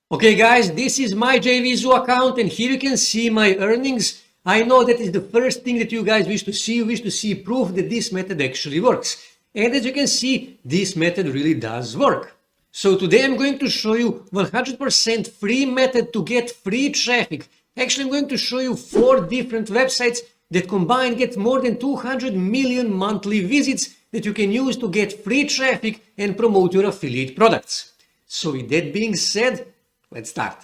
Okay guys, this is my JVZoo account and here you can see my earnings. I know that is the first thing that you guys wish to see. You wish to see proof that this method actually works. And as you can see, this method really does work. So today I'm going to show you 100% free method to get free traffic. Actually, I'm going to show you 4 different websites that combined get more than 200 million monthly visits that you can use to get free traffic and promote your affiliate products. So with that being said, let's start.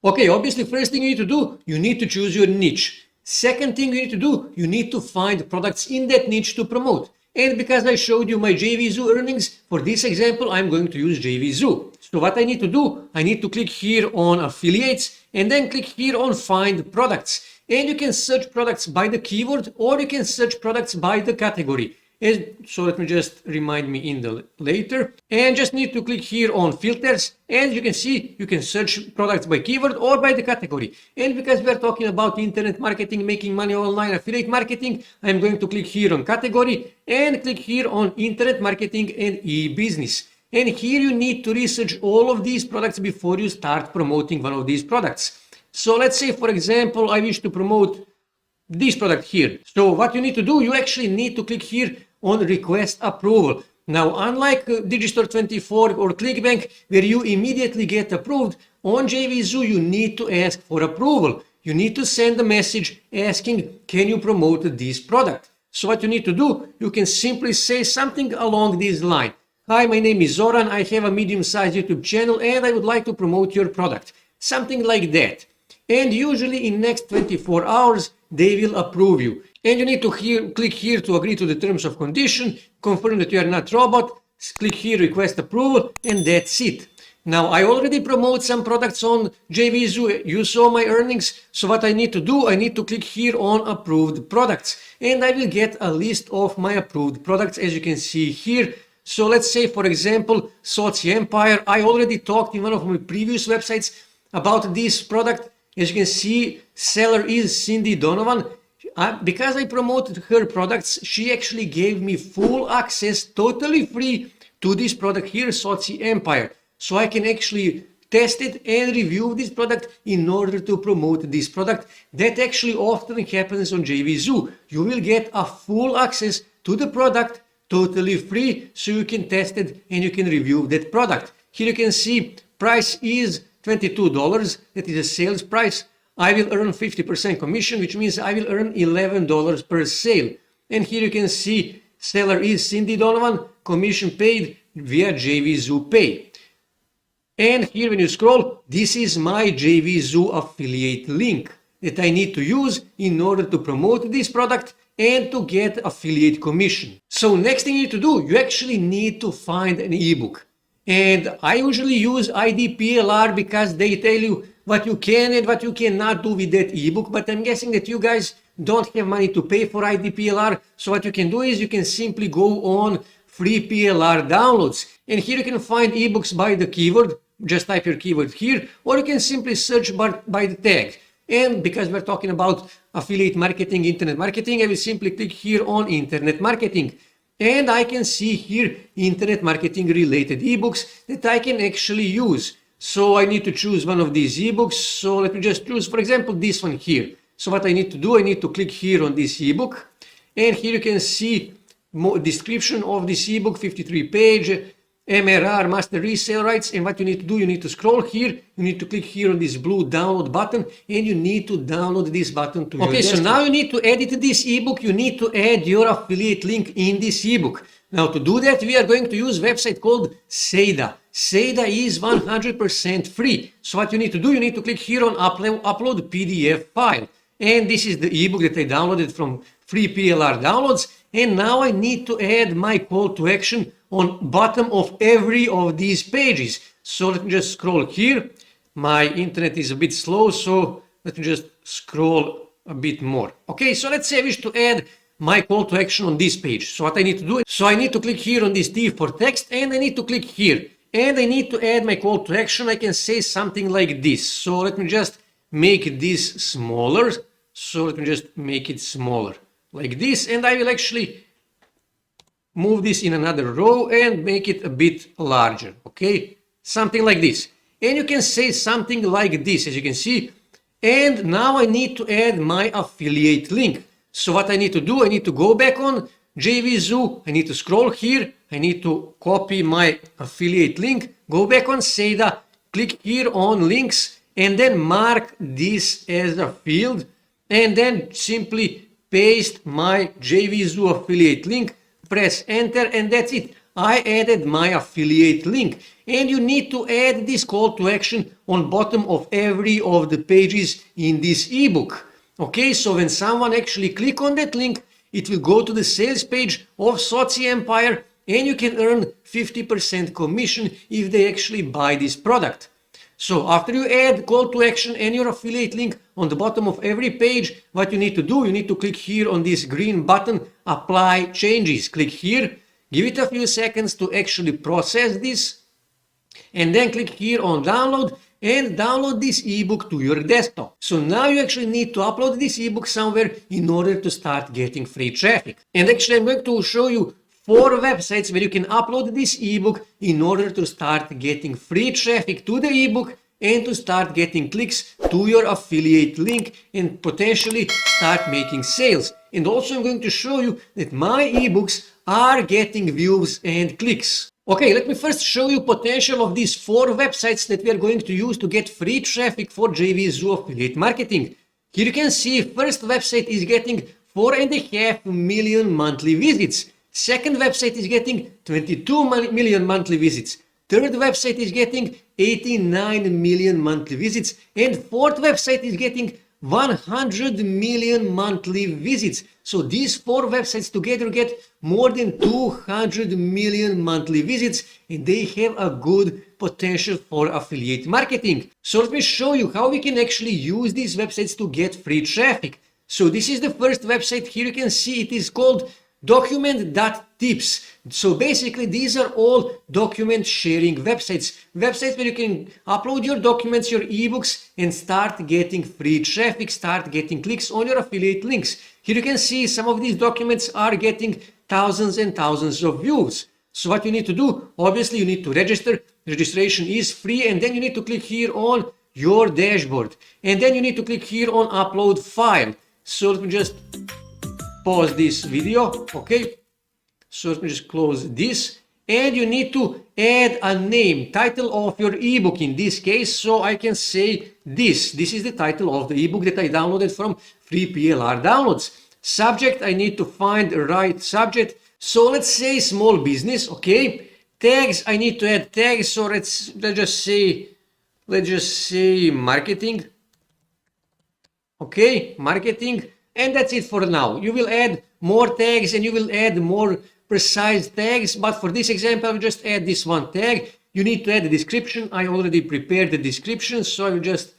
Okay, obviously, first thing you need to do, you need to choose your niche. Second thing you need to do, you need to find products in that niche to promote. And because I showed you my JVZoo earnings, for this example, I'm going to use JVZoo. So what I need to do, I need to click here on affiliates and then click here on find products. And you can search products by the keyword or you can search products by the category. So let me just remind me in the later and just need to click here on filters and you can see you can search products by keyword or by the category. And because we are talking about internet marketing, making money online, affiliate marketing, I'm going to click here on category and click here on internet marketing and e-business. And here you need to research all of these products before you start promoting one of these products. So let's say, for example, I wish to promote this product here. So what you need to do, you actually need to click here on request approval. Now, unlike Digistore24 or ClickBank, where you immediately get approved, on JVZoo you need to ask for approval. You need to send a message asking, can you promote this product? So what you need to do, you can simply say something along this line. Hi, my name is Zoran. I have a medium-sized YouTube channel and I would like to promote your product. Something like that. And usually in next 24 hours, they will approve you. And you need to click here to agree to the terms of condition, confirm that you are not robot, click here, request approval, and that's it. Now, I already promote some products on JVZoo. You saw my earnings. So what I need to do, I need to click here on approved products. And I will get a list of my approved products, as you can see here. So let's say, for example, Soci Empire. I already talked in one of my previous websites about this product. As you can see, seller is Cindy Donovan. Because I promoted her products, she actually gave me full access, totally free, to this product here, Soci Empire. So I can actually test it and review this product in order to promote this product. That actually often happens on JVZoo. You will get a full access to the product, totally free, so you can test it and you can review that product. Here you can see price is $22. That is a sales price. I will earn 50% commission, which means I will earn $11 per sale. And here you can see seller is Cindy Donovan, commission paid via JVZoo Pay. And here when you scroll, this is my JVZoo affiliate link that I need to use in order to promote this product and to get affiliate commission. So next thing you need to do, you actually need to find an ebook. And I usually use IDPLR because they tell you what you can and what you cannot do with that ebook. But I'm guessing that you guys don't have money to pay for IDPLR. So what you can do is you can simply go on free PLR downloads. And here you can find ebooks by the keyword. Just type your keyword here, or you can simply search by the tag. And because we're talking about affiliate marketing, internet marketing, I will simply click here on internet marketing. And I can see here internet marketing related ebooks that I can actually use. So I need to choose one of these ebooks. So let me just choose, for example, this one here. So what I need to do, I need to click here on this ebook. And here you can see more description of this ebook, 53 page, MRR, master resale rights. And what you need to do, you need to scroll here. You need to click here on this blue download button and you need to download this button to your desktop. So now you need to edit this ebook. You need to add your affiliate link in this ebook. Now to do that, we are going to use a website called Seda. Seda is 100% free. So what you need to do, you need to click here on upload PDF file. And this is the ebook that I downloaded from free PLR downloads. And now I need to add my call to action on bottom of every of these pages. So let me just scroll here. My internet is a bit slow, so let me just scroll a bit more. Okay, so let's say I wish to add my call to action on this page. So what I need to do, so I need to click here on this T for text and I need to click here. And I need to add my call to action. I can say something like this. So let me just make this smaller. So let me just make it smaller like this. And I will actually move this in another row and make it a bit larger. Okay, something like this. and you can say something like this, as you can see. And now I need to add my affiliate link. So what I need to do, I need to go back on JVZoo, I need to scroll here, I need to copy my affiliate link, go back on Seda, click here on links, and then mark this as a field, and then simply paste my JVZoo affiliate link, press enter, and that's it. I added my affiliate link, and you need to add this call to action on bottom of every of the pages in this ebook. Okay, so when someone actually click on that link, it will go to the sales page of Soci Empire, and you can earn 50% commission if they actually buy this product. So after you add call to action and your affiliate link on the bottom of every page, what you need to do, you need to click here on this green button, apply changes. Click here, give it a few seconds to actually process this, and then click here on download and download this ebook to your desktop. So now you actually need to upload this ebook somewhere in order to start getting free traffic. And actually I'm going to show you 4 websites where you can upload this ebook in order to start getting free traffic to the ebook and to start getting clicks to your affiliate link and potentially start making sales. And also I'm going to show you that my ebooks are getting views and clicks. Okay, let me first show you potential of these 4 websites that we are going to use to get free traffic for JVZoo affiliate marketing. Here you can see first website is getting 4.5 million monthly visits. Second website is getting 22 million monthly visits. Third website is getting 89 million monthly visits. And fourth website is getting 100 million monthly visits. So these 4 websites together get more than 200 million monthly visits, and they have a good potential for affiliate marketing. So let me show you how we can actually use these websites to get free traffic. So this is the first website. Here you can see it is called document.tips. So basically these are all document sharing websites where you can upload your documents, your ebooks, and start getting free traffic, start getting clicks on your affiliate links. Here you can see some of these documents are getting thousands and thousands of views. So what you need to do, obviously you need to register. Registration is free, and then you need to click here on your dashboard, and then you need to click here on upload file. So let me just pause this video. Okay, so let me just close this, and you need to add a name, title of your ebook in this case. So I can say this is the title of the ebook that I downloaded from free PLR downloads. Subject, I need to find the right subject. So let's say small business. Okay, tags, I need to add tags. So let's just say marketing. Okay, marketing. And that's it for now. You will add more tags and you will add more precise tags. But for this example, I will just add this one tag. You need to add the description. I already prepared the description. So I will just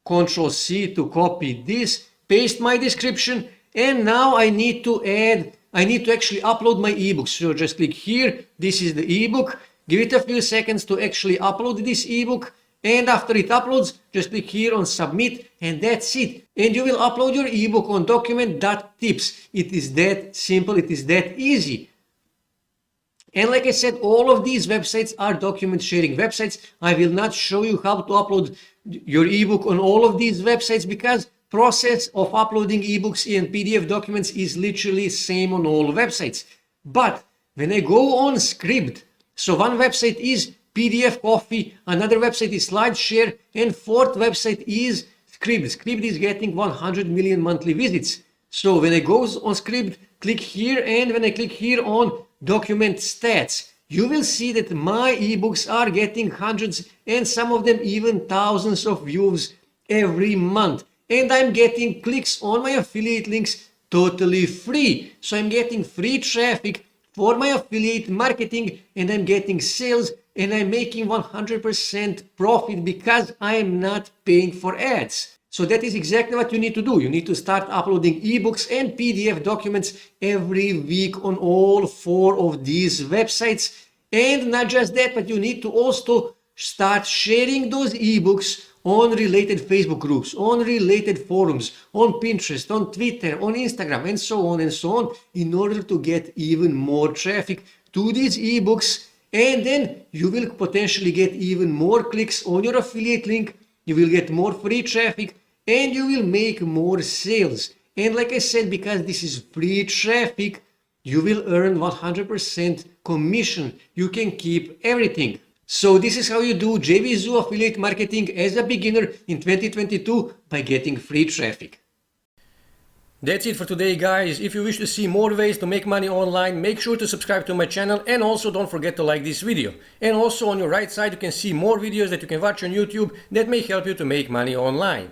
Ctrl C to copy this, paste my description. And now I need to actually upload my ebook. So just click here. This is the ebook. Give it a few seconds to actually upload this ebook. And after it uploads, just click here on submit, and that's it. And you will upload your ebook on document.tips. It is that simple, it is that easy. And like I said, all of these websites are document sharing websites. I will not show you how to upload your ebook on all of these websites because process of uploading ebooks and PDF documents is literally same on all websites. But when I go on Scribd, so one website is PDF Coffee, another website is SlideShare, and fourth website is Scribd. Scribd is getting 100 million monthly visits. So when I go on Scribd, click here, and when I click here on document stats, you will see that my ebooks are getting hundreds and some of them even thousands of views every month. And I'm getting clicks on my affiliate links totally free. So I'm getting free traffic for my affiliate marketing, and I'm getting sales, and I'm making 100% profit because I am not paying for ads. So that is exactly what you need to do. You need to start uploading ebooks and PDF documents every week on all 4 of these websites. And not just that, but you need to also start sharing those ebooks on related Facebook groups, on related forums, on Pinterest, on Twitter, on Instagram, and so on, in order to get even more traffic to these ebooks And then you will potentially get even more clicks on your affiliate link, you will get more free traffic, and you will make more sales. And like I said, because this is free traffic, you will earn 100% commission. You can keep everything. So this is how you do JVZoo affiliate marketing as a beginner in 2022 by getting free traffic. That's it for today, guys. If you wish to see more ways to make money online, make sure to subscribe to my channel, and also don't forget to like this video. And also on your right side you can see more videos that you can watch on YouTube that may help you to make money online.